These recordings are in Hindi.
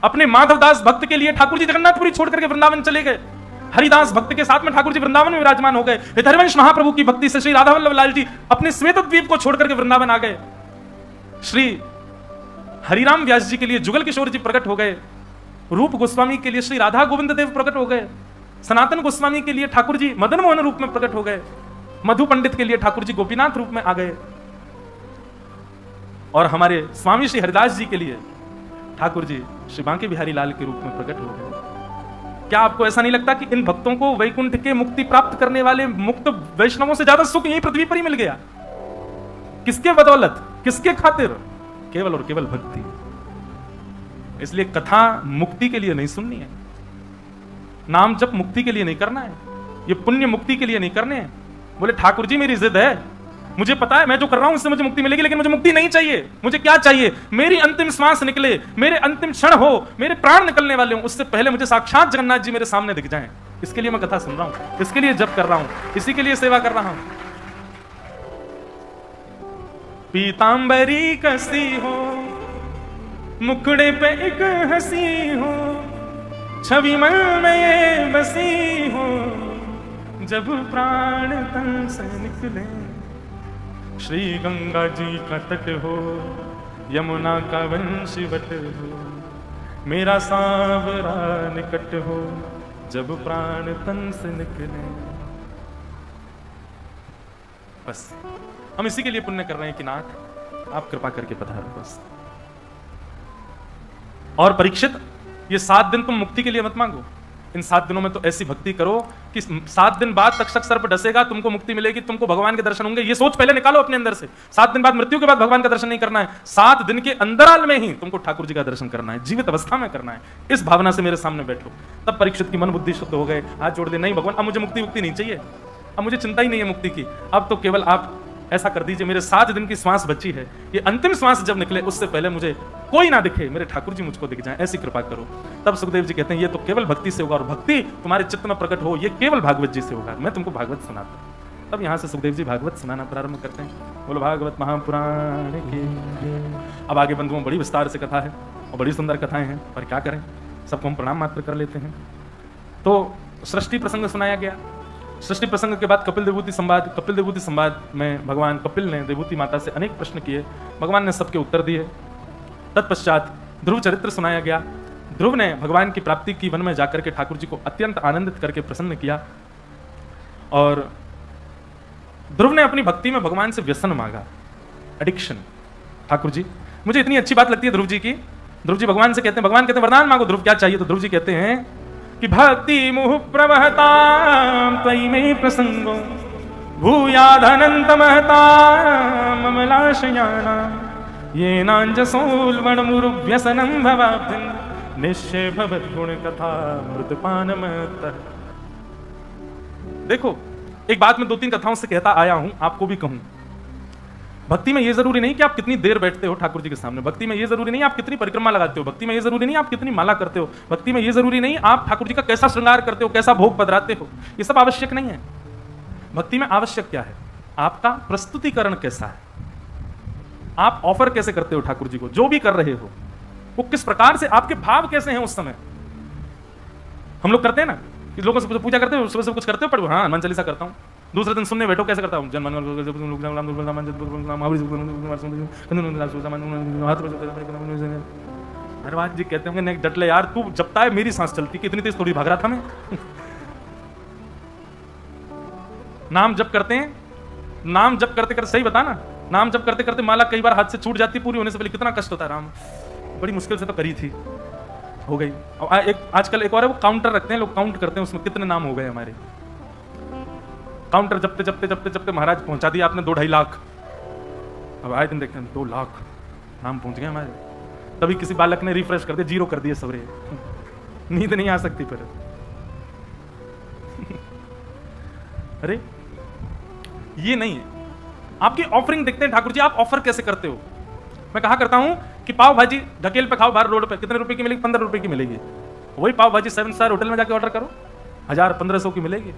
अपने माधवदास भक्त के लिए ठाकुर जी जगन्नाथपुरी छोड़ करके वृंदावन चले गए। हरिदास भक्त के साथ में ठाकुर जी वृंदावन में विराजमान हो गए। हरिवंश महाप्रभु की भक्ति से श्री राधा वल्लभ लाल जी अपने श्वेत द्वीप को छोड़ करके वृंदावन आ गए। श्री हरिराम व्यास जी के लिए जुगल किशोर जी प्रकट हो गए। रूप गोस्वामी के लिए श्री राधा गोविंद देव प्रकट हो गए। सनातन गोस्वामी के लिए ठाकुर जी मदन मोहन रूप में प्रकट हो गए। मधु पंडित के लिए ठाकुर जी गोपीनाथ रूप में आ गए। और हमारे स्वामी श्री हरिदास जी के लिए ठाकुर जी श्री बांके बिहारी लाल के रूप में प्रकट हो गए। क्या आपको ऐसा नहीं लगता कि इन भक्तों को वैकुंठ के मुक्ति प्राप्त करने वाले मुक्त वैष्णवों से ज्यादा सुख यही पृथ्वी पर ही मिल गया? किसके बदौलत, किसके खातिर? केवल और केवल भक्ति। इसलिए कथा मुक्ति के लिए नहीं सुननी है, नाम जप मुक्ति के लिए नहीं करना है, ये पुण्य मुक्ति के लिए नहीं करने हैं। बोले ठाकुर जी मेरी जिद है, मुझे पता है मैं जो कर रहा हूं उससे मुझे मुक्ति मिलेगी, लेकिन मुझे मुक्ति नहीं चाहिए। मुझे क्या चाहिए? मेरी अंतिम श्वास निकले, मेरे अंतिम क्षण हो, मेरे प्राण निकलने वाले हो, उससे पहले मुझे साक्षात जगन्नाथ जी मेरे सामने दिख जाएं। इसके लिए मैं कथा सुन रहा हूं, इसके लिए जप कर रहा हूं, इसी के लिए सेवा कर रहा हूं। पीतांबरी कसी हो, मुखड़े पे एक हंसी हो, छवि मन में ये बसी हो, जब प्राण तन से निकले। श्री गंगा जी का तट हो, यमुना का वंशवट हो, मेरा सांवरा निकट हो, जब प्राण तन से निकले। बस हम इसी के लिए पुण्य कर रहे हैं कि नाथ आप कृपा करके पधारो बस। और परीक्षित, ये 7 दिन तुम मुक्ति के लिए मत मांगो, इन 7 दिनों में तो ऐसी भक्ति करो कि 7 दिन बाद तक्षक सर्प डसेगा, तुमको मुक्ति मिलेगी, तुमको भगवान के दर्शन होंगे। ये सोच पहले निकालो अपने अंदर से। 7 दिन बाद, मृत्यु के बाद भगवान का दर्शन नहीं करना है, 7 दिन के अंतराल में ही तुमको ठाकुर जी का दर्शन करना है, जीवित अवस्था में करना है। इस भावना से मेरे सामने बैठो। तब परीक्षित की मन बुद्धि शुद्ध हो गए, हाथ जोड़ दे, नहीं भगवान अब मुझे मुक्ति नहीं चाहिए, अब मुझे चिंता ही नहीं है मुक्ति की, अब तो केवल आप ऐसा कर दीजिए, मेरे 7 दिन की श्वास बची है, ये अंतिम श्वास जब निकले उससे पहले मुझे कोई ना दिखे, मेरे ठाकुर जी मुझको दिख जाएं, ऐसी कृपा करो। तब सुखदेव जी कहते हैं ये तो केवल भक्ति से होगा, और भक्ति तुम्हारे चित्त में प्रकट हो ये केवल भागवत जी से होगा। मैं तुमको भागवत सुनाता हूं। तब यहां से सुखदेव जी भागवत सुनाना प्रारंभ करते हैं। बोलो भागवत महापुराण की। अब आगे बंधुओं बड़ी विस्तार से कथा है और बड़ी सुंदर कथाएं हैं, पर क्या करें, सबको हम प्रणाम मात्र कर लेते हैं। तो सृष्टि प्रसंग सुनाया गया। सृष्टि प्रसंग के बाद कपिल देवूति संवाद। कपिल देवूति संवाद में भगवान कपिल ने देवूति माता से अनेक प्रश्न किए, भगवान ने सबके उत्तर दिए। तत्पश्चात ध्रुव चरित्र सुनाया गया। ध्रुव ने भगवान की प्राप्ति की वन में जाकर के ठाकुर जी को अत्यंत आनंदित करके प्रसन्न किया, और ध्रुव ने अपनी भक्ति में भगवान से व्यसन मांगा, एडिक्शन। ठाकुर जी, मुझे इतनी अच्छी बात लगती है ध्रुव जी की। ध्रुव जी भगवान से कहते हैं, भगवान कहते हैं वरदान मांगो, ध्रुव क्या चाहिए? तो ध्रुव जी कहते हैं कि भक्ति मुह प्रवहतां त्वयि मे प्रसंगो भूयादनंत महतां ममलाशयानां येनांजसोल्बणमुरुव्यसनं भवाब्धिं निश्चय भवद्गुण कथा मृतपानमतः। देखो, एक बात मैं 2-3 कथाओं से कहता आया हूं, आपको भी कहूं। भक्ति में ये जरूरी नहीं कि आप कितनी देर बैठते हो ठाकुर जी के सामने, भक्ति में ये जरूरी नहीं आप कितनी परिक्रमा लगाते हो, भक्ति में ये जरूरी नहीं आप कितनी माला करते हो, भक्ति में ये जरूरी नहीं आप ठाकुर जी का कैसा श्रृंगार करते हो, कैसा भोग पधराते हो, ये सब आवश्यक नहीं है। भक्ति में आवश्यक क्या है? आपका प्रस्तुतिकरण कैसा है, आप ऑफर कैसे करते हो ठाकुर जी को, जो भी कर रहे हो वो किस प्रकार से, आपके भाव कैसे हैं उस समय। हम लोग करते हैं ना कि लोगों से पूजा करते हो, सुबह से कुछ करते हो, पढ़ो, हाँ हनुमान चालीसा करता हूँ, दूसरे दिन सुनने बैठो कैसे करता हूँ, हनुमान जी कहते होंगे डट ले यार, तू जपता है मेरी सांस चलती, कितनी तेज थोड़ी भाग रहा था मैं। नाम जप करते हैं, नाम जप करते करते, सही बता ना, नाम जप करते करते माला कई बार हाथ से छूट जाती, पूरी होने से पहले कितना कष्ट होता है। राम बड़ी मुश्किल से तो करी थी, हो गई। और एक आजकल एक और है, वो काउंटर रखते हैं लोग, काउंट करते हैं उसमें कितने नाम हो गए हमारे। काउंटर जपते जपते जपते जपते महाराज पहुंचा दिया आपने 2-2.5 लाख। अब आए दिन देखते हैं 2 लाख नाम पहुंच गए हमारे। तभी किसी बालक ने रिफ्रेश कर दिया, 0 कर दिए सवरे। नींद नहीं आ सकती फिर। अरे ये नहीं है, आपकी ऑफरिंग देखते हैं ठाकुर जी, आप ऑफर कैसे करते हो। मैं कहा करता हूं कि पाव भाजी ढकेल पे खाओ बाहर रोड पे, कितने रुपए की मिलेगी? 15 रुपए की मिलेगी। वही पाव भाजी 7 स्टार होटल में जाके ऑर्डर करो, 1000-1500 की मिलेगी।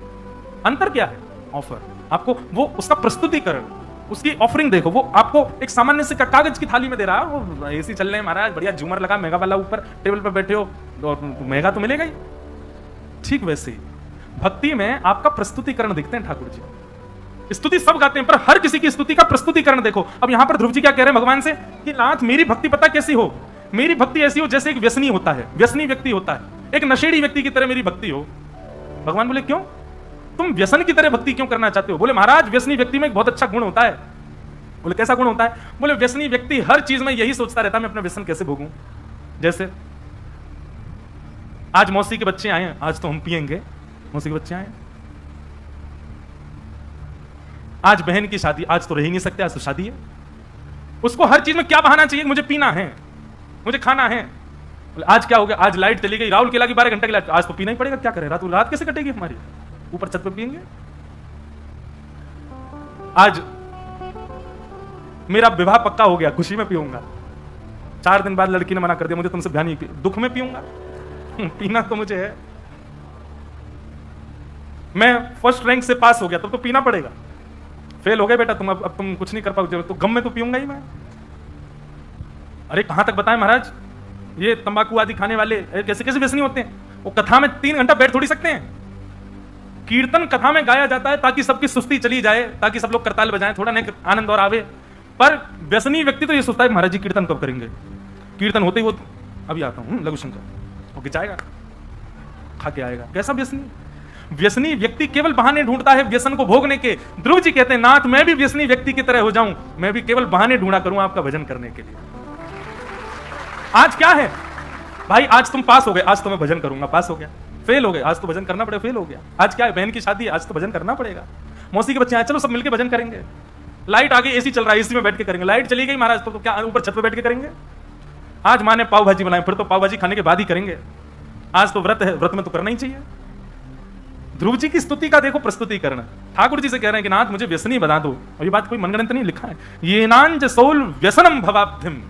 अंतर क्या है? ऑफर। आपको वो उसका प्रस्तुतिकरण, उसकी ऑफरिंग देखो, वो आपको एक सामान्य से कागज की थाली में दे रहा है, वो एसी चल रहे हैं महाराज, बढ़िया झूमर लगा, मेगा वाला ऊपर टेबल पर बैठे हो, और मेगा तो मिलेगा ही। ठीक वैसे ही भक्ति में आपका प्रस्तुतिकरण दिखते हैं ठाकुर जी। स्तुति सब गाते हैं, पर हर किसी की स्तुति का प्रस्तुतिकरण देखो। अब यहां पर ध्रुव जी क्या कह रहे हैं भगवान से कि नाथ मेरी भक्ति पता कैसी हो, मेरी भक्ति ऐसी हो जैसे एक व्यसनी होता है, व्यसनी व्यक्ति होता है, एक नशेड़ी व्यक्ति की तरह मेरी भक्ति हो। भगवान बोले क्यों, तुम व्यसन की तरह भक्ति क्यों करना चाहते हो? बोले महाराज व्यसनी व्यक्ति में एक बहुत अच्छा गुण होता है। बोले कैसा गुण होता है? बोले व्यसनी व्यक्ति हर चीज में यही सोचता रहता है मैं अपना व्यसन कैसे भोगूं। जैसे आज मौसी के बच्चे आए, आज तो हम पिएंगे, मौसी के बच्चे आए, आज बहन की शादी, आज तो रह ही नहीं सकते, आज तो शादी है। उसको हर चीज में क्या बहाना चाहिए, मुझे पीना है, मुझे खाना है। आज क्या हो गया, आज लाइट चली गई, राहुल केला की 12 घंटे की लाइट, आज तो पीना ही पड़ेगा, क्या करें, रात कैसे कटेगी हमारी, ऊपर छत पे पिएंगे। आज मेरा विवाह पक्का हो गया, खुशी में पीऊंगा, 4 दिन बाद लड़की ने मना कर दिया मुझे तुमसे ब्याह नहीं, दुख में पीऊंगा, पीना तो मुझे है। मैं फर्स्ट रैंक से पास हो गया तो पीना पड़ेगा, फेल हो गए बेटा तुम, अब तुम कुछ नहीं कर पाओगे, तो गम में तो पीऊंगा ही मैं। अरे कहां तक बताएं महाराज, ये तंबाकू आदि खाने वाले कैसे कैसे व्यसनी होते हैं, वो कथा में 3 घंटा बैठ थोड़ी सकते हैं। कीर्तन कथा में गाया जाता है ताकि सबकी सुस्ती चली जाए, ताकि सब लोग करताल बजाएं, थोड़ा नहीं आनंद और आवे। पर व्यसनी व्यक्ति तो ये सोचता है महाराज जी कीर्तन कब करेंगे, कीर्तन होते ही वो अभी आता हूं लघु शंकर, ओके जाएगा खा के आएगा। कैसा व्यसनी? व्यसनी व्यक्ति केवल बहाने ढूंढता है व्यसन को भोगने के। ध्रुव जी कहते हैं नाथ मैं भी व्यसनी व्यक्ति की तरह हो जाऊं, मैं भी केवल बहाने ढूंढा करूं आपका भजन करने के लिए। आज क्या है भाई, आज तुम पास हो गए, आज तो मैं भजन करूंगा, पास हो गया। फेल हो गए, आज तो भजन करना पड़ेगा, फेल हो गया। आज क्या है, बहन की शादी, आज तो भजन करना पड़ेगा। मौसी के बच्चे आए, चलो सब मिलकर भजन करेंगे। लाइट आ गई, एसी चल रहा है, एसी में बैठ के करेंगे। लाइट चली गई महाराज, तो क्या ऊपर छत पे बैठ के करेंगे? आज माँ ने पाव भाजी बनाई, फिर तो पाव भाजी खाने के बाद ही करेंगे। आज तो व्रत है, व्रत में तो करना ही चाहिए। ध्रुव जी की स्तुति का देखो प्रस्तुतिकरण, ठाकुर जी से कह रहे हैं कि नाथ मुझे व्यसनी बना दो। और ये बात कोई मनगढ़ंत नहीं लिखा है, ये नांज सोल व्यसनम भवाब्धिम,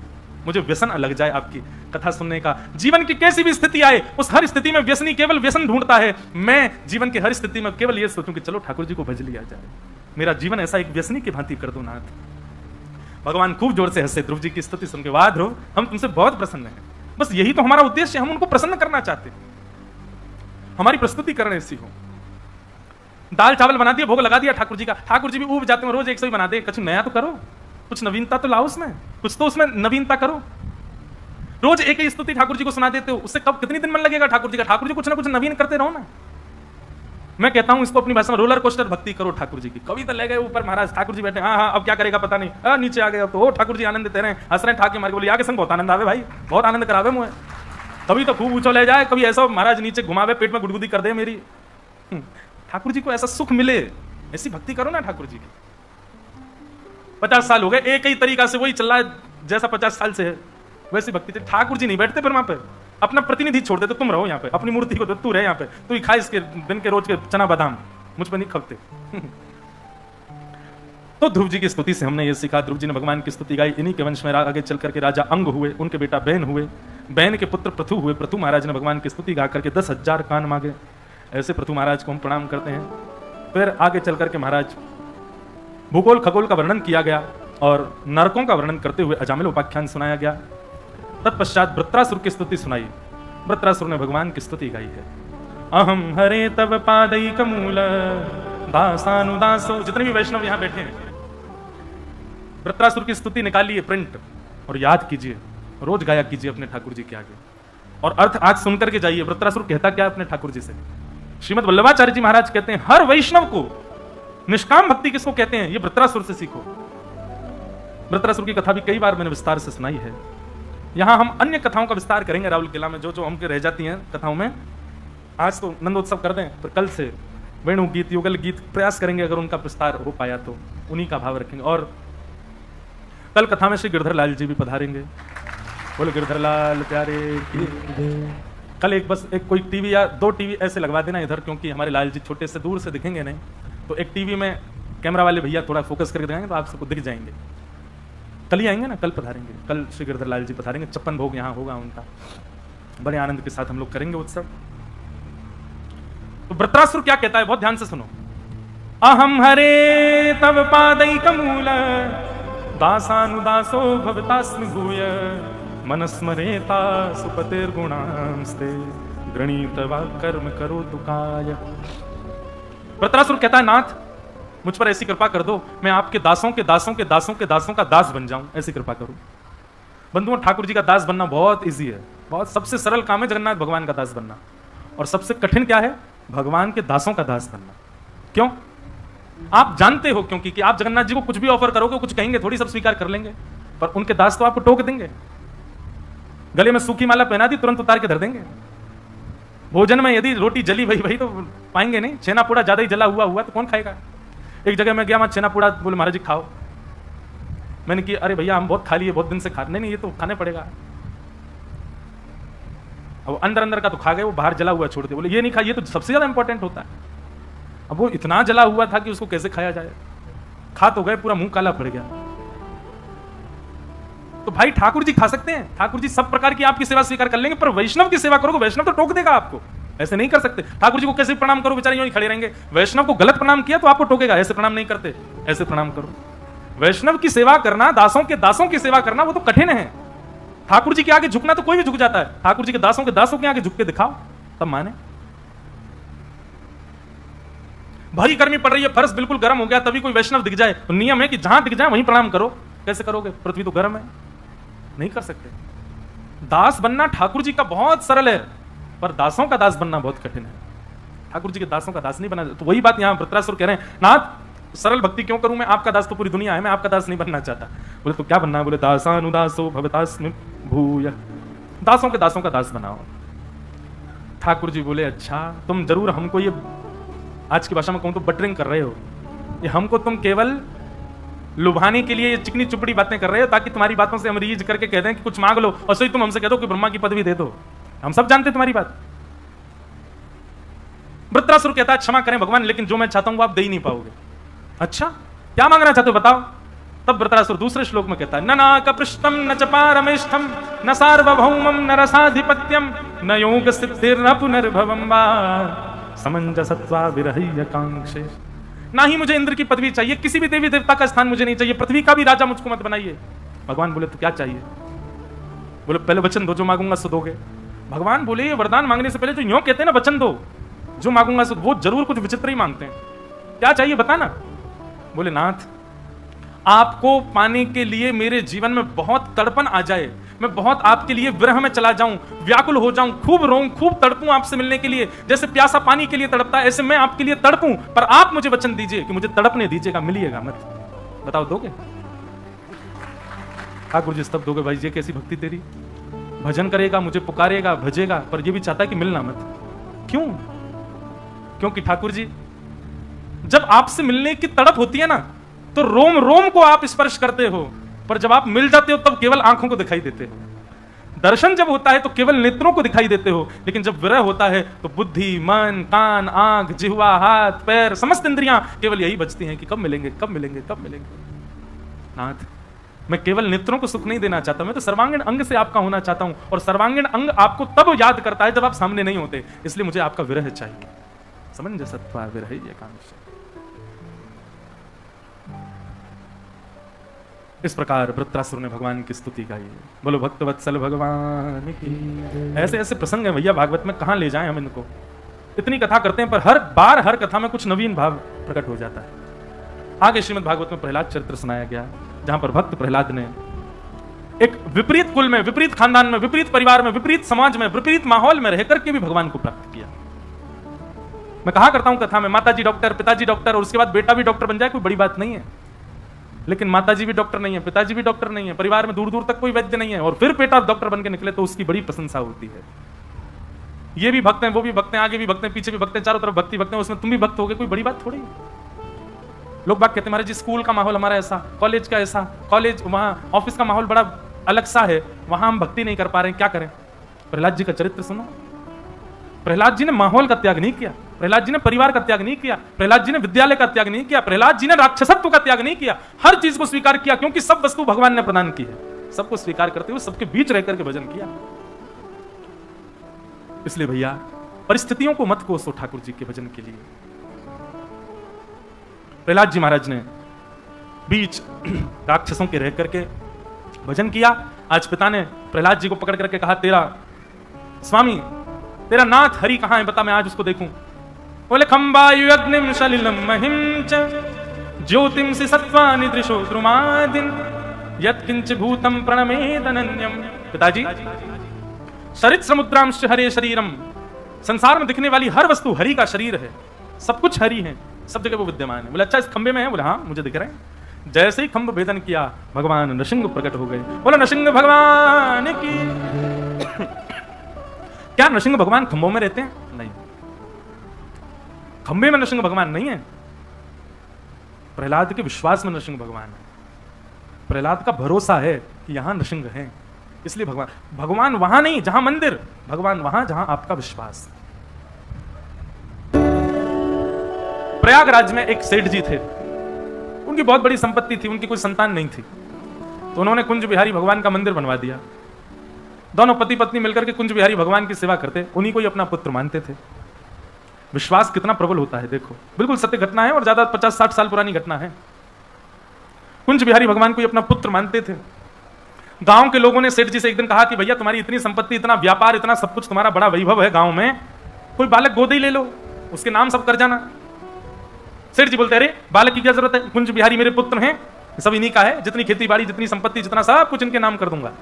मुझे व्यसन लग जाए आपकी कथा सुनने का। जीवन की कैसी भी स्थिति आए, उस हर स्थिति में व्यसनी केवल व्यसन ढूंढता है। मैं जीवन की हर स्थिति में केवल ये सोचूं कि चलो ठाकुर जी को भज लिया जाए, मेरा जीवन ऐसा एक व्यसनी की भांति कर दो नाथ। भगवान खूब जोर से हंसे ध्रुव जी की स्तुति सुन के, वाह ध्रुव हम तुमसे बहुत प्रसन्न हैं। बस यही तो हमारा उद्देश्य है, हम उनको प्रसन्न करना चाहते हैं, हमारी प्रस्तुति करने ऐसी हो। दाल चावल बना दिया, भोग लगा दिया ठाकुर जी का, ठाकुर जी भी ऊब जाते हैं, रोज एक सौ ही बना दे, कुछ नया तो करो, कुछ नवीनता तो लाओ उसमें, कुछ तो उसमें नवीनता करो। रोज एक ही स्तुति ठाकुर जी को सुना देते हो, उससे कब कितनी दिन मन लगेगा ठाकुर जी का? ठाकुर जी कुछ ना कुछ नवीन करते रहो ना। मैं कहता हूं इसको अपनी भाषा में रोलर कोस्टर भक्ति करो ठाकुर जी की। कभी तो ले गए ऊपर महाराज, ठाकुर जी बैठे, हाँ अब क्या करेगा पता नहीं, नीचे आ गए, अब तो ठाकुर जी आनंद देते रहे, हंस रहे ठाके मार के, बोले आगे संग बहुत आनंद आवे भाई, बहुत आनंद करावे मुझे। कभी तो खूब ऊंचा ले जाए, कभी ऐसा महाराज नीचे घुमावे, पेट में गुदगुदी कर दे मेरी। ठाकुर जी को ऐसा सुख मिले, ऐसी भक्ति करो ना ठाकुर जी की। 50 साल हो गए एक ही तरीका से वही चल रहा है जैसा 50 साल से है, वैसी भक्ति। ठाकुर जी नहीं बैठते फिर वहां पे, अपना प्रतिनिधि छोड़ देते, तुम रहो यहाँ पे, अपनी मूर्ति को तू रहे यहाँ पे, तू ही खा इसके दिन के रोज के चना बादाम, मुझ पे नहीं खपते। तो ध्रुव जी की स्तुति से हमने ये सीखा, ध्रुव जी ने भगवान की स्तुति गाई। इन्हीं के वंश में आगे चल करके राजा अंग हुए, उनके बेटा बहन हुए, बहन के पुत्र पृथु हुए। पृथु महाराज ने भगवान की स्तुति गा करके 10,000 कान मांगे। ऐसे पृथु महाराज को हम प्रणाम करते हैं। फिर आगे चल करके महाराज भूगोल खगोल का वर्णन किया गया और नरकों का वर्णन करते हुए अजामिल उपाख्यान सुनाया गया। तत्पश्चात वृत्रासुर की स्तुति सुनाई। वृत्रासुर ने भगवान की स्तुति गाई है, अहम हरे तव पादैक मूल दासानुदासो। जितने भी वैष्णव यहां बैठे हैं, वृत्रासुर की स्तुति निकालिए प्रिंट और याद कीजिए, रोज गाया कीजिए अपने ठाकुर जी के आगे, और अर्थ आज सुनकर के जाइए वृत्रासुर कहता क्या अपने ठाकुर जी से। श्रीमद वल्लभाचार्य जी महाराज कहते हैं हर वैष्णव को निष्काम भक्ति किसको कहते हैं, ये वृत्रासुर से सीखो। वृत्रासुर की कथा भी कई बार मैंने विस्तार से सुनाई है। यहां हम अन्य कथाओं का विस्तार करेंगे राहुल किला में, जो जो हमके रह जाती हैं कथाओं में। आज तो नंदोत्सव कर दें, फिर कल से वेणु गीत युगल गीत प्रयास करेंगे, अगर उनका विस्तार हो पाया तो उन्हीं का भाव रखेंगे। और कल कथा में श्री गिरधर लाल जी भी पधारेंगे। बोले गिरधर लाल प्यारे की। कल एक बस एक कोई टीवी या 2 टीवी ऐसे लगवा देना इधर, क्योंकि हमारे लाल जी छोटे से दूर से दिखेंगे नहीं, तो एक टीवी में कैमरा वाले भैया थोड़ा फोकस करके दिखाएंगे तो आप सबको दिख जाएंगे। कल ही आएंगे ना, कल पधारेंगे, कल श्री गिरधर लाल जी पधारेंगे। 56 भोग यहाँ होगा उनका, बड़े आनंद के साथ हम लोग करेंगे उत्सव। तो वृत्रासुर क्या कहता है, बहुत ध्यान से सुनो। अहम हरे तव पादैकमूल दासानुदासो भवतास्मि भूय मनस्मरेता सुपतिर्गुणांस्ते गृणीत वा कर्म करो तुकाय। वृत्रासुर कहता है, नाथ मुझ पर ऐसी कृपा कर दो, मैं आपके दासों के दासों के दासों के दासों का दास बन जाऊं, ऐसी कृपा करो। बंधुओं, ठाकुर जी का दास बनना बहुत इजी है, बहुत सबसे सरल काम है जगन्नाथ भगवान का दास बनना। और सबसे कठिन क्या है? भगवान के दासों का दास बनना। क्यों? आप जानते हो क्योंकि कि आप जगन्नाथ जी को कुछ भी ऑफर करोगे, कुछ कहेंगे थोड़ी सब स्वीकार कर लेंगे, पर उनके दास तो आपको टोक देंगे। गले में सूखी माला पहना दी, तुरंत उतार के धर देंगे। भोजन में यदि रोटी जली भई तो पाएंगे नहीं, छेना पूड़ा ज्यादा ही जला हुआ तो कौन खाएगा? एक जगह मैं गया, वहां छेना पूड़ा, बोले महाराज जी खाओ। मैंने कि अरे भैया हम बहुत खा लिए, बहुत दिन से खा, नहीं ये तो खाने पड़ेगा। अब अंदर अंदर का तो खा गए, वो बाहर जला हुआ छोड़ दे, बोले ये नहीं खा, ये तो सबसे ज्यादा इंपॉर्टेंट होता है। अब वो इतना जला हुआ था कि उसको कैसे खाया जाए, खा तो गए, पूरा मुंह काला पड़ गया। तो भाई ठाकुर जी खा सकते हैं, ठाकुर जी सब प्रकार की आपकी सेवा स्वीकार कर लेंगे, पर वैष्णव की सेवा करोगे, वैष्णव तो टोक देगा आपको, ऐसे नहीं कर सकते। ठाकुर जी को कैसे प्रणाम करो, बेचारे यूं ही खड़े रहेंगे। वैष्णव को गलत प्रणाम किया तो आपको टोकेगा, ऐसे प्रणाम नहीं करते, ऐसे प्रणाम करो। वैष्णव की सेवा करना, दासों के दासों की सेवा करना, वो तो कठिन है। ठाकुर जी के आगे झुकना तो कोई भी झुक जाता है, ठाकुर जी के दासों के आगे झुक के दिखाओ, तब माने। भारी गर्मी पड़ रही है, फर्श बिल्कुल गर्म हो गया, तभी कोई वैष्णव दिख जाए तो नियम है कि जहां दिख जाए वहीं प्रणाम करो। कैसे करोगे? पृथ्वी तो गर्म है, नहीं कर सकते। दास बनना ठाकुर जी का बहुत सरल है, पर दासों का दास बनना बहुत कठिन है। ठाकुर जी के दासों का दास नहीं बना। तो वही बात यहां वृत्रासुर कह रहे हैं, नाथ सरल भक्ति क्यों करूं मैं, आपका दास तो पूरी दुनिया है, मैं आपका दास नहीं बनना चाहता। बोले तो क्या बनना है? बोले दासानुदासो भवतास्मि भूय, दासों के दासों का दास बनाओ। ठाकुर जी बोले अच्छा, तुम जरूर हमको ये, आज की भाषा में कहूं तो बटरिंग कर रहे हो, ये हमको तुम केवल लुभाने के लिए ये चिकनी चुपड़ी बातें कर रहे हो, ताकि तुम्हारी बातों से हम रीझ करके कह दें कि कुछ मांग लो, और सही तुम हमसे कह दो कि ब्रह्मा की पदवी दे दो। हम सब जानते तुम्हारी बात। वृत्रासुर कहता है, क्षमा करें भगवान, लेकिन जो मैं चाहता हूं वो आप दे ही नहीं पाओगे। अच्छा, क्या मांगना चाहते हो बताओ? तब वृत्रासुर दूसरे श्लोक में कहता है, न नाकपृष्ठम न च पारमेष्ठम न सार्वभौमम न रसाधिपत्यम न योग सिद्धिर्न पुनर्भवम वा समंजसत्वा विरह्य कांक्षे। ना ही मुझे इंद्र की पदवी चाहिए, किसी भी देवी देवता का स्थान मुझे नहीं चाहिए, पृथ्वी का भी राजा मुझको मत बनाइए। भगवान बोले तो क्या चाहिए? बोले पहले वचन दो, जो मांगूंगा सो दोगे। भगवान बोले ये वरदान मांगने से पहले तो यूं कहते हैं ना, वचन दो, जो मांगूंगा सो। वो जरूर कुछ विचित्र ही मांगते हैं। क्या चाहिए बताना? बोले नाथ, आपको पाने के लिए मेरे जीवन में बहुत तड़पन आ जाए, मैं बहुत आपके लिए विरह में चला जाऊं, व्याकुल हो जाऊं, खूब रोऊं, खूब तड़पूं आपसे मिलने के लिए, जैसे प्यासा पानी के लिए तड़पता है, ऐसे मैं आपके लिए तड़पूं। पर आप मुझे वचन दीजिए कि मुझे तड़पने दीजिएगा, मिलिएगा मत। बताओ दोगे? ठाकुर जी स्तब्ध हो गए, भाई ये कैसी भक्ति तेरी? भजन करेगा, मुझे पुकारेगा, भजेगा, पर ये भी चाहता है कि मिलना मत। क्यों? क्योंकि ठाकुर जी, जब आपसे मिलने की तड़प होती है ना, तो रोम रोम को आप स्पर्श करते हो, पर जब आप मिल जाते हो तब केवल आंखों को दिखाई देते हो। दर्शन जब होता है तो केवल नेत्रों को दिखाई देते हो, लेकिन जब विरह होता है तो बुद्धि, मन, कान, आंख, जिह्वा, हाथ, पैर, समस्त इंद्रियां केवल यही बचती हैं कि कब मिलेंगे, कब मिलेंगे, कब मिलेंगे। नाथ, मैं केवल नेत्रों को सुख नहीं देना चाहता, मैं तो सर्वांगीण अंग से आपका होना चाहता हूं, और सर्वांगीण अंग आपको तब याद करता है जब आप सामने नहीं होते, इसलिए मुझे आपका विरह चाहिए। समंजसत्वा विरह्य कांक्षे। इस प्रकार वृत्रासुर ने भगवान की स्तुति गाई। बोलो भक्त वत्सल भगवान की। ऐसे ऐसे प्रसंग है भैया भागवत में, कहां ले जाएं हम इनको। इतनी कथा करते हैं पर हर बार हर कथा में कुछ नवीन भाव प्रकट हो जाता है। आगे श्रीमद् भागवत में प्रहलाद चरित्र सुनाया गया, जहां पर भक्त प्रहलाद ने एक विपरीत कुल में, विपरीत खानदान में, विपरीत परिवार में, विपरीत समाज में, विपरीत माहौल में रहकर के भी भगवान को प्राप्त किया। मैं कहा करता हूं कथा में, माताजी डॉक्टर, पिताजी डॉक्टर, और उसके बाद बेटा भी डॉक्टर बन जाए, कोई बड़ी बात नहीं है। लेकिन माताजी भी डॉक्टर नहीं है, पिताजी भी डॉक्टर नहीं है, परिवार में दूर दूर तक कोई वैद्य नहीं है, और फिर बेटा डॉक्टर बन के निकले तो उसकी बड़ी प्रशंसा होती है। ये भी भक्त हैं, वो भी भक्त हैं, आगे भी भक्त हैं, पीछे भी भक्त हैं, चारों तरफ भक्ति भक्त हैं, उसमें तुम भी भक्त हो गए, कोई बड़ी बात थोड़ी। लोग बात कहते हैं महाराज जी स्कूल का माहौल हमारा ऐसा, कॉलेज का ऐसा, कॉलेज वहां ऑफिस का माहौल बड़ा अलग सा है, वहां हम भक्ति नहीं कर पा रहे हैं, क्या करें? प्रहलाद जी का चरित्र सुनो। प्रहलाद जी ने माहौल का त्याग नहीं किया, प्रहलाद जी ने परिवार का त्याग नहीं किया, प्रहलाद जी ने विद्यालय का त्याग नहीं किया, प्रहलाद जी ने राक्षसत्व का त्याग नहीं किया, हर चीज को स्वीकार किया, क्योंकि सब वस्तु भगवान ने प्रदान की है। सबको स्वीकार करते हुए सबके बीच रह करके भजन किया। इसलिए भैया परिस्थितियों को मत कोसो ठाकुर जी के भजन के लिए। प्रहलाद जी महाराज ने बीच राक्षसों के रह करके भजन किया। आज पिता ने प्रहलाद जी को पकड़ करके कहा, तेरा स्वामी, तेरा नाथ हरि कहां है, बता, मैं आज उसको देखूं। बोले, खंबायु अग्निम सलिलम महिम च ज्योतिम से सत्वानि दृशो द्रुमादिन यत्किंच भूतम प्रणमेदनन्यम। पिताजी, सरित समुद्रांश हरे शरीरम, संसार में दिखने वाली हर वस्तु हरि का शरीर है, सब कुछ हरि है, सब जगह वो विद्यमान है। बोले, अच्छा इस खंबे में है? बोले, हाँ मुझे दिख रहे हैं। जैसे ही खंभ भेदन किया, भगवान नृसिंह प्रकट हो गए। बोले, नृसिंह भगवान की। क्या नृसिंह भगवान खंभों में रहते हैं? नहीं, खंबे में नृसिंह भगवान नहीं है। प्रहलाद के विश्वास में नृसिंह भगवान है। प्रहलाद का भरोसा है कि यहां नृसिंह है, इसलिए भगवान वहां नहीं जहां मंदिर, भगवान वहां जहां आपका विश्वास। प्रयागराज में एक सेठ जी थे, उनकी बहुत बड़ी संपत्ति थी, उनकी कोई संतान नहीं थी, तो उन्होंने कुंज बिहारी भगवान का मंदिर बनवा दिया। दोनों पति पत्नी मिलकर के कुंज बिहारी भगवान की सेवा करते, उन्हीं को ही अपना पुत्र मानते थे। विश्वास कितना प्रबल होता है देखो, बिल्कुल सत्य घटना है और ज्यादा 50-60 साल पुरानी घटना है। कुंज बिहारी भगवान को ही अपना पुत्र मानते थे। गांव के लोगों ने सेठ जी से एक दिन कहा कि भैया, तुम्हारी इतनी संपत्ति, इतना व्यापार, इतना सब कुछ, तुम्हारा बड़ा वैभव है गांव में, कोई बालक गोद ही ले लो, उसके नाम सब कर जाना। सेठ जी बोलते, अरे बालक की क्या जरूरत है, कुंज बिहारी मेरे पुत्र हैं, सब इन्हीं का है, जितनी खेती बाड़ी, जितनी संपत्ति, जितना सब कुछ इनके नाम कर दूंगा।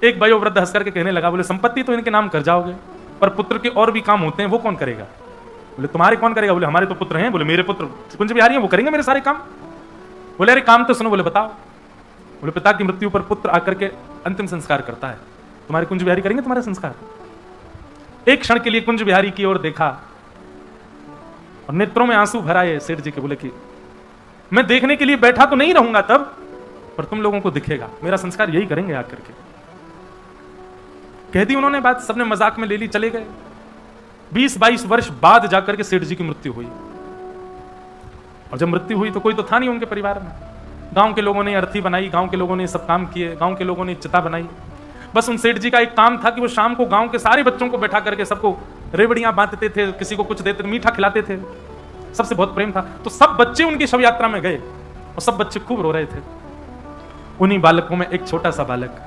एक वयोवृद्ध हंस करके कहने लगा, बोले, संपत्ति तो इनके नाम कर जाओगे, पर पुत्र के और भी काम होते हैं, वो कौन करेगा? बोले, तुम्हारे कौन करेगा? बोले, हमारे तो पुत्र हैं। बोले, मेरे पुत्र कुंज बिहारी हैं, वो करेंगे मेरे सारे काम। बोले, अरे काम तो सुनो। बोले, बताओ। बोले, पिता की मृत्यु पर पुत्र आकर के अंतिम संस्कार करता है, तुम्हारे कुंज बिहारी करेंगे तुम्हारे संस्कार। एक क्षण के लिए कुंज बिहारी की ओर देखा और नेत्रों में आंसू भराए सेठ जी के। बोले कि मैं देखने के लिए बैठा तो नहीं रहूंगा तब, पर तुम लोगों को दिखेगा, मेरा संस्कार यही करेंगे आकर के। कह दी उन्होंने बात, सबने मजाक में ले ली, चले गए। 20-22 वर्ष बाद जाकर के सेठ जी की मृत्यु हुई, और जब मृत्यु हुई तो कोई तो था नहीं उनके परिवार में। गांव के लोगों ने अर्थी बनाई, गांव के लोगों ने सब काम किए, गांव के लोगों ने चिता बनाई। बस उन सेठ जी का एक काम था कि वो शाम को गांव के सारे बच्चों को बैठा करके सबको रेवड़ियां बांटते थे, किसी को कुछ देते, मीठा खिलाते थे, सबसे बहुत प्रेम था। तो सब बच्चे उनकी शव यात्रा में गए और सब बच्चे खूब रो रहे थे। उन्हीं बालकों में एक छोटा सा बालक,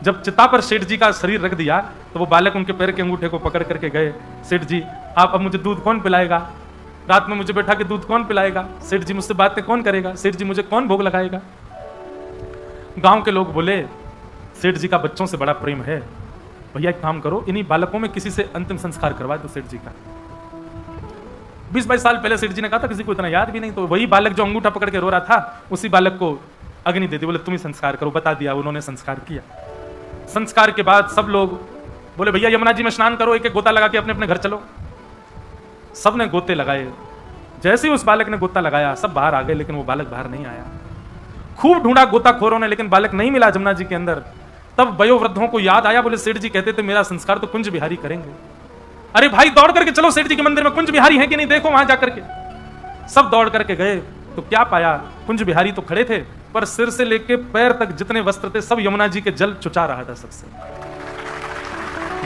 जब चिता पर सेठ जी का शरीर रख दिया तो वो बालक उनके पैर के अंगूठे को पकड़ करके गए, सेठ जी आप अब मुझे दूध कौन पिलाएगा, रात में मुझे बैठा के दूध कौन पिलाएगा, सेठ जी मुझसे बातें कौन करेगा, सेठ जी मुझे कौन भोग लगाएगा। गांव के लोग बोले, सेठ जी का बच्चों से बड़ा प्रेम है, भैया एक काम करो, इन्हीं बालकों में किसी से अंतिम संस्कार करवा दो सेठ जी का। 20-22 साल पहले सेठ जी ने कहा था, किसी को इतना याद भी नहीं, तो वही बालक जो अंगूठा पकड़ के रो रहा था, उसी बालक को अग्नि दे दी। बोले, तुम ही संस्कार करो। बता दिया, उन्होंने संस्कार किया। संस्कार के बाद सब लोग बोले, भैया यमुना जी में स्नान करो, एक एक गोता लगा के अपने अपने घर चलो। सबने गोते लगाए। जैसे ही उस बालक ने गोता लगाया, सब बाहर आ गए, लेकिन वो बालक बाहर नहीं आया। खूब ढूंढा गोताखोरों ने, लेकिन बालक नहीं मिला जमुना जी के अंदर। तब वयोवृद्धों को याद आया, बोले, सेठ जी कहते थे मेरा संस्कार तो कुंज बिहारी करेंगे। अरे भाई दौड़ करके चलो सेठ जी के मंदिर में, कुंज बिहारी है कि नहीं देखो वहां जाकर के। सब दौड़ करके गए तो क्या पाया, कुंज बिहारी तो खड़े थे, पर सिर से लेके पैर तक जितने वस्त्र थे सब यमुना जी के जल चुचा रहा था सबसे।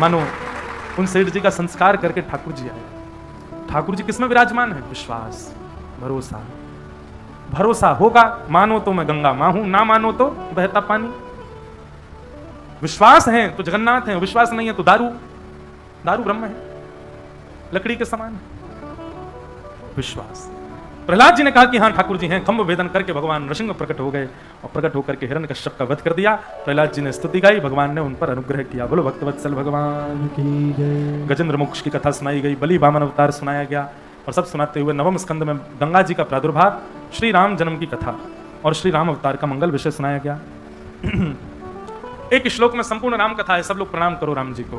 मानो उन सेठ जी का संस्कार करके ठाकुर जी आए। ठाकुर जी किसमें विराजमान है? विश्वास, भरोसा। भरोसा होगा, मानो तो मैं गंगा मां हूं, ना मानो तो बहता पानी। विश्वास है तो जगन्नाथ है, विश्वास नहीं है तो दारू ब्रह्म है, लकड़ी के समान है। विश्वास। प्रहलाद जी ने कहा कि हाँ ठाकुर जी हैं, खंभ भेदन करके भगवान नृसिंह प्रकट हो गए और प्रकट होकर के हिरण्यकश्यप का वध कर दिया। प्रहलाद जी ने स्तुति गाई, भगवान ने उन पर अनुग्रह किया। बोलो भक्तवत्सल भगवान की जय। गजेंद्र मोक्ष की कथा सुनाई गई, बलि वामन अवतार सुनाया गया, और सब सुनाते हुए नवम स्कंद में गंगा जी का प्रादुर्भाव, श्री राम जन्म की कथा और श्री राम अवतार का मंगल विषय सुनाया गया। एक श्लोक में संपूर्ण राम कथा है, सब लोग प्रणाम करो राम जी को।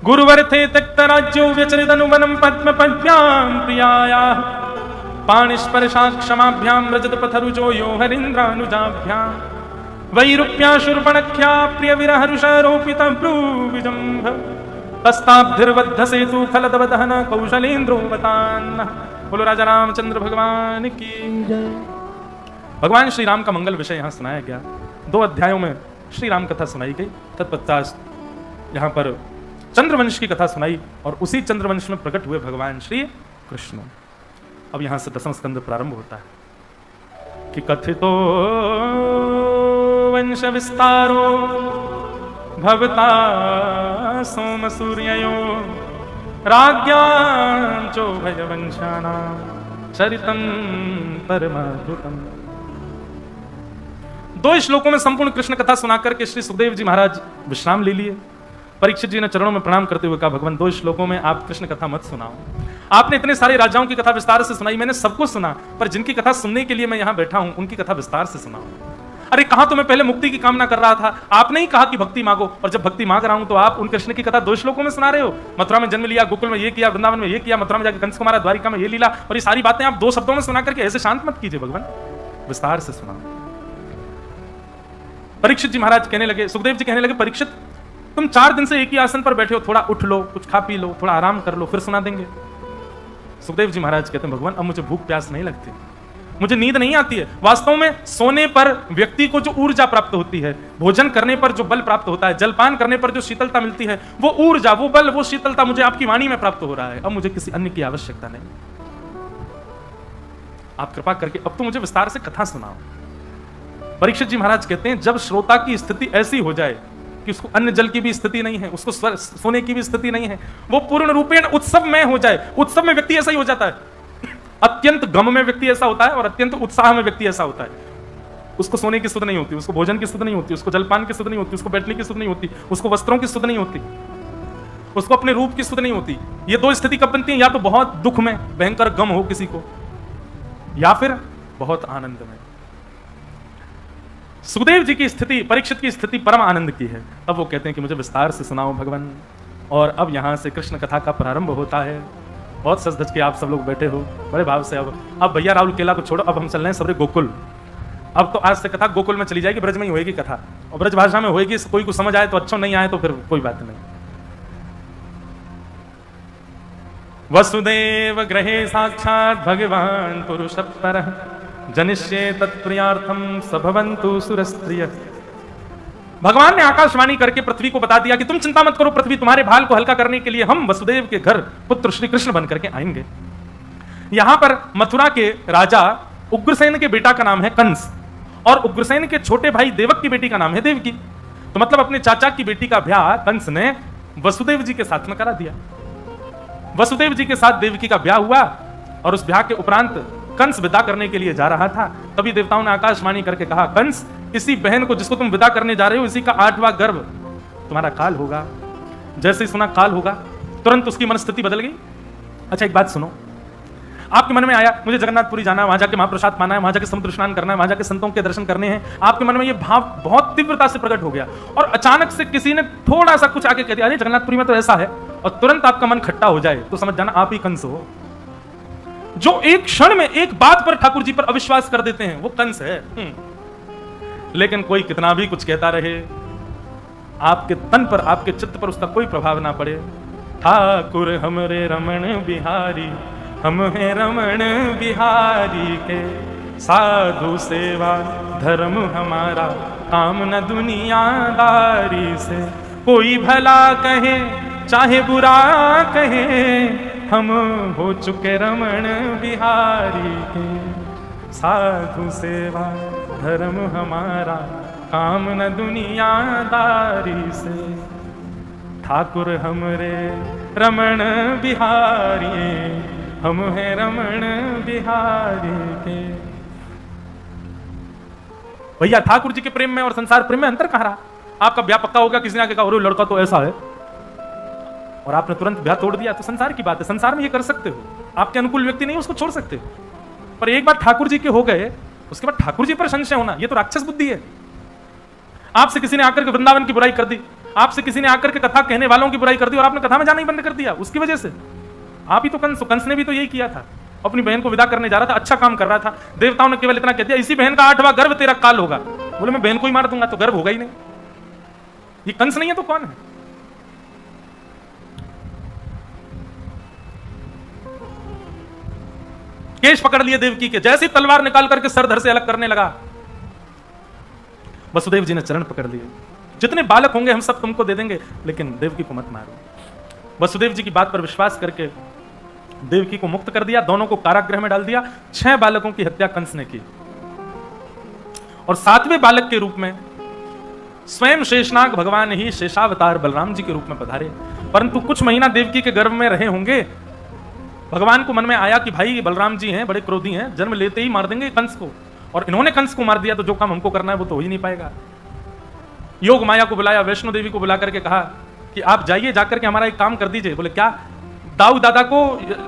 गुरुवर थे त्यक्त राज्यो व्यचरितनुवनम पद्म पद्भ्याम प्रियाया पाणिस्पर्शा क्षमाभ्याम रजत पथरुजो यो हरीन्द्रानुजाभ्याम वैरूप्या शूर्पणख्या प्रिय विरह रुषारोपित ब्रूविजंभ तस्ताब्धिर्बद्ध सेतु खलदव दहन कौशलेन्द्रो वतान। बोलो राजा रामचंद्र भगवान की जय। भगवान श्री राम का मंगल विषय यहाँ सुनाया गया। 2 अध्यायों में श्री राम कथा सुनाई गई। तत्पश्चात यहाँ पर चंद्रवंश की कथा सुनाई और उसी चंद्रवंश में प्रकट हुए भगवान श्री कृष्ण। अब यहां से 10वां स्कंद प्रारंभ होता है कि कथितो वंश विस्तारो भवता सोम सूर्ययो राज्ञां चो भयवंशानां चरितं परमाद्भुतम्। 2 श्लोकों में संपूर्ण कृष्ण कथा सुनाकर के श्री सुखदेव जी महाराज विश्राम ले लिए। परीक्षित जी ने चरणों में प्रणाम करते हुए कहा, भगवान 2 श्लोकों में आप कृष्ण कथा मत सुनाओ। आपने इतने सारे राजाओं की कथा विस्तार से सुनाई, मैंने सबको सुना, पर जिनकी कथा सुनने के लिए मैं यहां बैठा हूं उनकी कथा विस्तार से सुनाओ। अरे कहा तो मैं पहले मुक्ति की कामना कर रहा था, आपने ही कहा कि भक्ति मांगो, और जब भक्ति मांग रहा हूं तो आप उन कृष्ण की कथा 2 श्लोकों में सुना रहे हो। मथुरा में जन्म लिया, गोकुल में ये किया, वृंदावन में ये किया, मथुरा में जाकर कंस को मारा, द्वारिका में ये लीला, और ये सारी बातें आप 2 शब्दों में सुना करके ऐसे शांत मत कीजिए भगवान, विस्तार से सुनाओ। परीक्षित जी महाराज कहने लगे, सुखदेव जी कहने लगे, परीक्षित तुम 4 दिन से एक ही आसन पर बैठे हो, थोड़ा उठ लो, कुछ खा पी लो, थोड़ा आराम कर लो, फिर सुना देंगे। सुखदेव जी महाराज कहते हैं, भगवान अब मुझे भूख प्यास नहीं लगती, मुझे नींद नहीं आती है। वास्तव में सोने पर व्यक्ति को जो ऊर्जा प्राप्त होती है, भोजन करने पर जो बल प्राप्त होता है, जलपान करने पर जो शीतलता मिलती है, वो ऊर्जा, वो बल, वो शीतलता मुझे आपकी वाणी में प्राप्त हो रहा है। अब मुझे किसी अन्य की आवश्यकता नहीं। आप कृपा करके अब तो मुझे विस्तार से कथा सुनाओ। परीक्षित जी महाराज कहते हैं, जब श्रोता की स्थिति ऐसी हो जाए कि उसको अन्न जल की भी स्थिति नहीं है, उसको सोने की भी स्थिति नहीं है, वो पूर्ण रूपेण उत्सव में हो जाए। उत्सव में व्यक्ति ऐसा ही हो जाता है, अत्यंत गम में व्यक्ति ऐसा होता है और अत्यंत उत्साह में व्यक्ति ऐसा होता है। उसको सोने की सुध नहीं होती, उसको भोजन की सुध नहीं होती, उसको जलपान की सुध नहीं होती, उसको बैठने की सुध नहीं होती, उसको वस्त्रों की सुध नहीं होती, उसको अपने रूप की सुध नहीं होती। ये 2 स्थिति कब बनती है? या तो बहुत दुख में भयंकर गम हो किसी को, या फिर बहुत आनंद में। सुखदेव जी की स्थिति, परीक्षित की स्थिति परम आनंद की है। अब वो कहते हैं कि मुझे विस्तार से सुनाओ भगवान। और अब यहां से कृष्ण कथा का प्रारंभ होता है। बहुत सज धज के आप सब लोग बैठे हो बड़े भाव से। अब भैया राहुल केला को छोड़ो, अब हम चल रहे हैं सबरे गोकुल। अब तो आज से कथा गोकुल में चली जाएगी, ब्रज में ही होएगी कथा, और ब्रज भाषा में होएगी। कोई को समझ आए तो अच्छा, नहीं आए तो फिर कोई बात नहीं। वसुदेव गृहे साक्षात् भगवान पुरुष परः जनिष्ये तत्प्रियार्थम सभवन्तु सुरस्त्रिय। भगवान ने आकाशवाणी करके पृथ्वी को बता दिया कि तुम चिंता मत करो पृथ्वी, तुम्हारे भाल को हल्का करने के लिए हम वसुदेव के घर पुत्र श्री कृष्ण बन करके आएंगे। यहां पर मथुरा के राजा उग्रसेन के बेटा का नाम है कंस, और उग्रसेन के छोटे भाई देवक की बेटी का नाम है देवकी। तो मतलब अपने चाचा की बेटी का ब्याह कंस ने वसुदेव जी के साथ में करा दिया। वसुदेव जी के साथ देवकी का ब्याह हुआ, और उस ब्याह के उपरांत कंस विदा करने के लिए जा रहा था। तभी देवताओं ने आकाशवाणी करके कहा, कंस, इसी बहन को जिसको तुम विदा करने जा रहे हो, इसी का 8वां गर्भ तुम्हारा काल होगा। जैसे ही सुना काल होगा, तुरंत उसकी मनस्थिति बदल गई। अच्छा, एक बात सुनो, आपके मन में आया मुझे जगन्नाथपुरी जाना है, वहां जाके महाप्रसाद पाना है, वहां जाके समुद्र स्नान करना है, वहां जाके संतों के दर्शन करने हैं। आपके मन में यह भाव बहुत तीव्रता से प्रकट हो गया, और अचानक से किसी ने थोड़ा सा कुछ आके कह दिया, अरे जगन्नाथपुरी में तो ऐसा है, और तुरंत आपका मन खट्टा हो जाए, तो समझ जाना आप ही कंस हो। जो एक क्षण में एक बात पर ठाकुर जी पर अविश्वास कर देते हैं, वो कंस है। लेकिन कोई कितना भी कुछ कहता रहे, आपके तन पर, आपके चित्त पर उसका कोई प्रभाव ना पड़े। ठाकुर हमरे रमण बिहारी, हम हैं रमण बिहारी के, साधु सेवा धर्म हमारा, काम न दुनियादारी से। कोई भला कहे चाहे बुरा कहे, हम हो चुके रमण बिहारी के, साधु सेवा धर्म हमारा, काम न दुनियादारी से। ठाकुर हमरे रमण बिहारी, हम हैं रमण बिहारी के। भैया ठाकुर जी के प्रेम में और संसार प्रेम में अंतर कहाँ रहा? आपका ब्याह पक्का हो गया, किसी ने आके कहा, अरे लड़का तो ऐसा है, और आपने तुरंत ब्याह तोड़ दिया, तो संसार की बात है, संसार में ये कर सकते हो। आपके अनुकूल व्यक्ति नहीं, उसको छोड़ सकते हो। पर एक बार ठाकुर जी के हो गए, उसके बाद ठाकुर जी पर संशय होना, ये तो राक्षस बुद्धि है। आपसे किसी ने आकर के वृंदावन की बुराई कर दी, आपसे किसी ने आकर के कथा कहने वालों की बुराई कर दी, और आपने कथा में जाना ही बंद कर दिया उसकी वजह से। आप ही तो कंस ने भी तो यही किया था, अपनी बहन को विदा करने जा रहा था, अच्छा काम कर रहा था। देवताओं ने केवल इतना कह दिया, इसी बहन का 8वां गर्भ तेरा काल होगा। बोले मैं बहन को ही मार दूंगा, तो गर्भ होगा ही नहीं। ये कंस नहीं है तो कौन है? केश पकड़ लिए देवकी के, जैसी तलवार निकाल करके सर धर से अलग करने लगा। वसुदेव जी ने चरण पकड़ लिए, जितने बालक होंगे हम सब तुमको दे देंगे, लेकिन देवकी को मत मारो। वसुदेव जी की बात पर विश्वास करके देवकी को मुक्त कर दिया, दोनों को कारागृह में डाल दिया। 6 बालकों की हत्या कंस ने की और 7वें बालक के रूप में स्वयं शेषनाग भगवान ही शेषावतार बलराम जी के रूप में पधारे। परंतु कुछ महीना देवकी के गर्भ में रहे होंगे, भगवान को मन में आया कि भाई बलराम जी हैं, बड़े क्रोधी हैं, जन्म लेते ही मार देंगे कंस को, और इन्होंने कंस को मार दिया तो जो काम हमको करना है वो तो हो ही नहीं पाएगा। योग माया को बुलाया, वैष्णो देवी को बुला करके कहा कि आप जाइए, जाकर के हमारा एक काम कर दीजिए। बोले क्या? दाऊ दादा को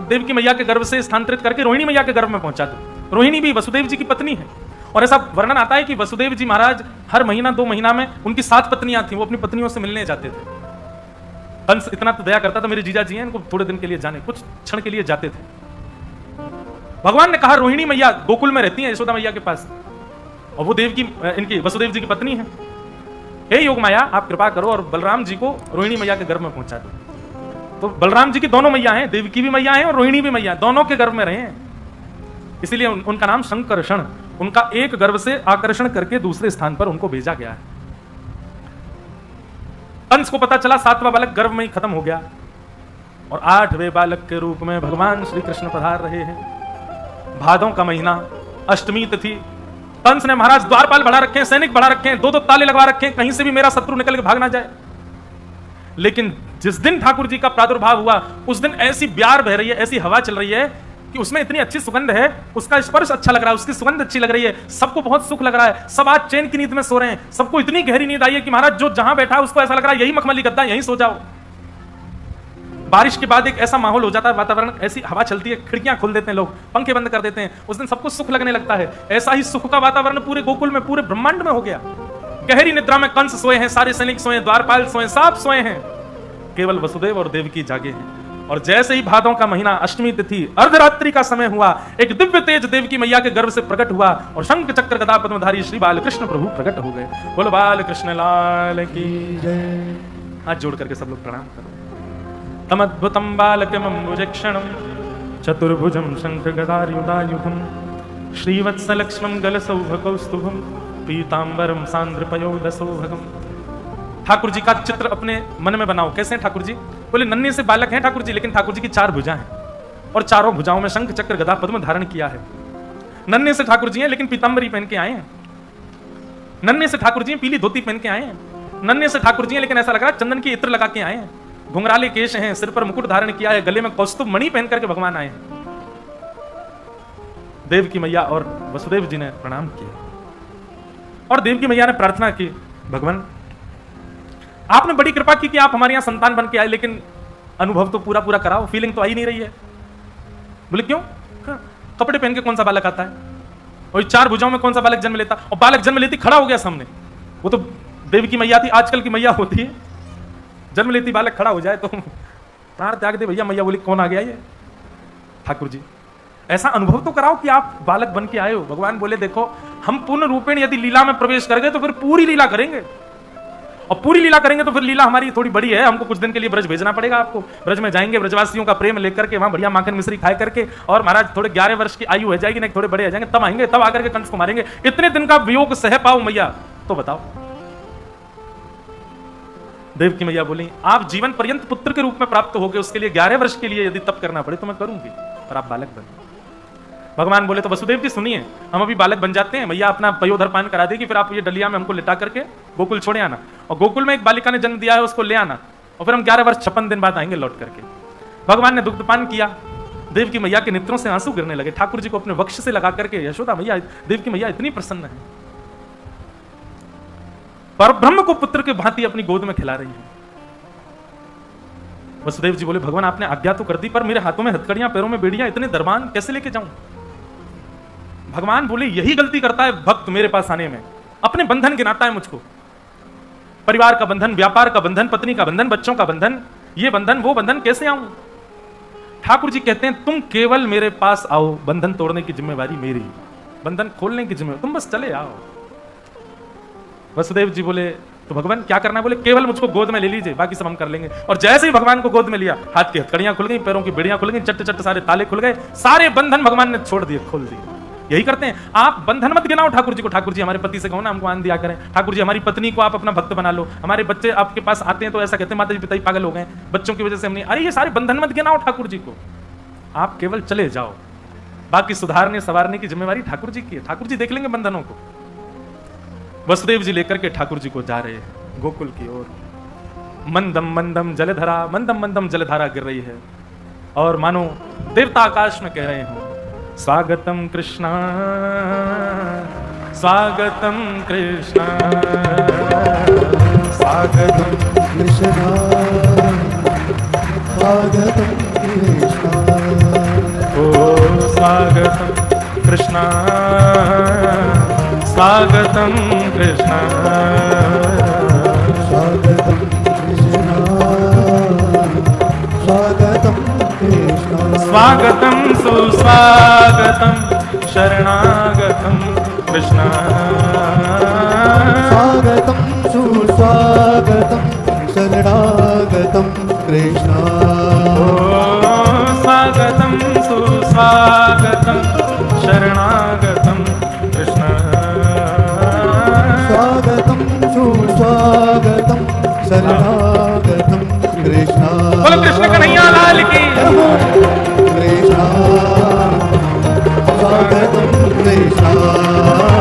देवकी मैया के गर्भ से स्थानांतरित करके रोहिणी मैया के गर्भ में पहुंचा दो। रोहिणी भी वसुदेव जी की पत्नी है, और ऐसा वर्णन आता है कि वसुदेव जी महाराज हर महीना 2 महीना में उनकी 7 पत्नियां थी, वो अपनी पत्नियों से मिलने जाते थे। कंस इतना तो दया करता था, मेरे जीजा जी हैं, इनको थोड़े दिन के लिए जाने, कुछ क्षण के लिए जाते थे। भगवान ने कहा रोहिणी मैया गोकुल में रहती हैं यशोदा मैया के पास, और वो देव की इनकी वसुदेव जी की पत्नी है। हे योग माया, आप कृपा करो और बलराम जी को रोहिणी मैया के गर्भ में पहुंचा दो। तो बलराम जी की दोनों मैया हैं, देवकी भी मैया हैं और रोहिणी भी मैया, दोनों के गर्भ में रहे हैं, इसीलिए उनका नाम शंकरषण, उनका एक गर्भ से आकर्षण करके दूसरे स्थान पर उनको भेजा गया है। कंस को पता चला 7वां बालक गर्भ में ही खत्म हो गया, और 8वें बालक के रूप में भगवान श्री कृष्ण पधार रहे हैं। भादों का महीना, अष्टमी तिथि। कंस ने महाराज द्वारपाल बढ़ा रखे हैं, सैनिक बढ़ा रखे हैं, 2-2 ताले लगवा रखे हैं, कहीं से भी मेरा शत्रु निकल के भाग ना जाए। लेकिन जिस दिन ठाकुर जी का प्रादुर्भाव हुआ उस दिन ऐसी ब्यार बह रही है, ऐसी हवा चल रही है कि उसमें इतनी अच्छी सुगंध है, उसका स्पर्श अच्छा लग रहा है, उसकी सुगंध अच्छी लग रही है, सबको बहुत सुख लग रहा है, सब आज चैन की नींद में सो रहे हैं, सबको इतनी गहरी नींद आई है कि महाराज जो जहां बैठा है उसको ऐसा लग रहा है यही मखमली गद्दा, यहीं सो जाओ। बारिश के बाद एक ऐसा माहौल हो जाता है, वातावरण, ऐसी हवा चलती है, खिड़कियां खोल देते हैं लोग, पंखे बंद कर देते हैं, उस दिन सबको सुख लगने लगता है। ऐसा ही सुख का वातावरण पूरे गोकुल में, पूरे ब्रह्मांड में हो गया। गहरी निद्रा में कंस सोए हैं, सारे सैनिक सोए, द्वारपाल सोए, सब सोए हैं, केवल वसुदेव और देवकी जागे हैं। और जैसे ही भादों का महीना, अष्टमी तिथि, अर्धरात्रि का समय हुआ, एक दिव्य तेज देवकी मैया के गर्भ से प्रकट हुआ और शंख चक्र गदा पद्मधारी श्री बालकृष्ण प्रभु प्रकट हो गए। बोलो बालकृष्ण लाल की जय। हाथ जोड़ करके सब लोग प्रणाम करो। तमद्भुतम बालकमम्बुजक्षणं चतुर्भुजं शंख गदायुधायुधं श्रीवत्सलक्ष्मं गलसौभकौस्तुभं पीतांबरं सांद्रपयोदसौभगम्। ठाकुर जी का चित्र अपने मन में बनाओ। कैसे हैं ठाकुर जी? बोले नन्हे से बालक हैं ठाकुर जी, लेकिन ठाकुर जी की 4 भुजाएं हैं और चारों भुजाओं में शंख चक्र गदा पद्म धारण किया है। नन्हे से ठाकुर जी हैं, लेकिन पीतांबरी पहन के आए हैं। नन्हे से ठाकुर जी हैं, पीली धोती पहन के आए हैं। नन्हे से ठाकुर जी हैं, लेकिन ऐसा लग रहा है चंदन की इत्र लगा के आए हैं। घुंघराले केश हैं, सिर पर मुकुट धारण किया है, गले में कौस्तुभ मणि पहन करके भगवान आए हैं। देवकी मैया और वसुदेव जी ने प्रणाम किया और देवकी मैया ने प्रार्थना की, भगवान आपने बड़ी कृपा की कि आप हमारे यहां संतान बन के आए, लेकिन अनुभव तो पूरा पूरा कराओ, फीलिंग तो आई नहीं रही है। बोले क्यों? कपड़े पहन के कौन सा बालक आता है? और 4 भुजाओं में कौन सा बालक जन्म लेता? और बालक जन्म लेती खड़ा हो गया सामने। वो तो देवकी मैया थी, आजकल की मैया होती है, जन्म लेती बालक खड़ा हो जाए तो प्राण त्याग दे भैया। मैया बोली कौन आ गया ये? ठाकुर जी। ऐसा अनुभव तो कराओ कि आप बालक बन के आए हो। भगवान बोले देखो, हम पूर्ण रूपेण यदि लीला में प्रवेश कर गए तो फिर पूरी लीला करेंगे, और पूरी लीला करेंगे तो फिर लीला हमारी थोड़ी बड़ी है, हमको कुछ दिन के लिए ब्रज भेजना पड़ेगा आपको। ब्रज में जाएंगे, ब्रजवासियों का प्रेम लेकर के, वहां बढ़िया माखन मिश्री खाए करके, और महाराज थोड़े 11 वर्ष की आयु हो जाएगी, नहीं थोड़े बड़े हो जाएंगे, तब आएंगे, तब आकर के कंस को मारेंगे। इतने दिन का वियोग सह पाओ मैया तो बताओ। देवकी मैया बोली आप जीवन पर्यंत पुत्र के रूप में प्राप्त हो गए, उसके लिए 11 वर्ष के लिए यदि तप करना पड़े तो मैं करूंगी, पर आप बालक बने। भगवान बोले तो वसुदेव जी सुनिए, हम अभी बालक बन जाते हैं, मैया अपना पयोधर पान करा देगी, फिर आप ये डलिया में हमको लिटा करके गोकुल छोड़े आना, और गोकुल में एक बालिका ने जन्म दिया है उसको ले आना, और फिर हम 11 वर्ष 56 दिन बाद आएंगे लौट करके। भगवान ने दुग्धपान किया, देवकी मैया के नेत्रों से आंसू गिरने लगे। ठाकुर जी को अपने वक्ष से लगा करके यशोदा मैया, देवकी मैया इतनी प्रसन्न है, परब्रह्म को पुत्र के भांति अपनी गोद में खिला रही है। वसुदेव जी बोले भगवान आपने आज्ञा तो कर दी, पर मेरे हाथों में हथकड़ियां, पैरों में बेड़ियां, इतने दरबान कैसे लेके जाऊं? भगवान बोले यही गलती करता है भक्त मेरे पास आने में, अपने बंधन गिनाता है मुझको, परिवार का बंधन, व्यापार का बंधन, पत्नी का बंधन, बच्चों का बंधन, ये बंधन वो बंधन, कैसे आऊं? ठाकुर जी कहते हैं तुम केवल मेरे पास आओ, बंधन तोड़ने की जिम्मेवारी मेरी, बंधन खोलने की जिम्मेवारी, तुम बस चले आओ। वसुदेव जी बोले तो भगवान क्या करना है? बोले केवल मुझको गोद में ले लीजिए, बाकी सब हम कर लेंगे। और जैसे ही भगवान को गोद में लिया, हाथ की हथकड़ियां खुल गई, पैरों की बेड़ियां खुल गई, चट्ट चट्ट सारे ताले खुल गए, सारे बंधन भगवान ने छोड़ दिए, खोल दिए। यही करते हैं आप, बंधन मत गिनाओ ठाकुर जी को। ठाकुर जी हमारे पति से कहो ना हमको आन दिया करें, ठाकुर जी हमारी पत्नी को आप अपना भक्त बना लो, हमारे बच्चे आपके पास आते हैं तो ऐसा कहते हैं माता जी पिता पागल हो गए बच्चों की वजह से हम नहीं। अरे ये सारे बंधन मत गिनाओ ठाकुर जी को, आप केवल चले जाओ, बाकी सुधारने संवारने की जिम्मेवारी ठाकुर जी की है। ठाकुर जी देख लेंगे बंधनों को। वसुदेव जी लेकर के ठाकुर जी को जा रहे हैं गोकुल की ओर। मंदम मंदम जलधारा, मंदम मंदम जलधारा गिर रही है और मानो देवता आकाश में कह रहे हो, स्वागतम कृष्णा स्वागतम कृष्णा स्वागतम कृष्णा स्वागतम कृष्णा। ओ स्वागतम कृष्णा स्वागतम कृष्णा स्वागतम कृष्णा स्वागतम कृष्णा। स्वागतम सुस्वागतम शरणागतम कृष्णा स्वागतम सुस्वागतम शरणागतम कृष्णा। स्वागतम सुस्वागतम शरणागतम कृष्णा स्वागतम सुस्वागतम शरणागतम कृष्णा। बोलो कृष्ण कन्हैया लाल की। कृष्णा स्वागतम कृष्णा।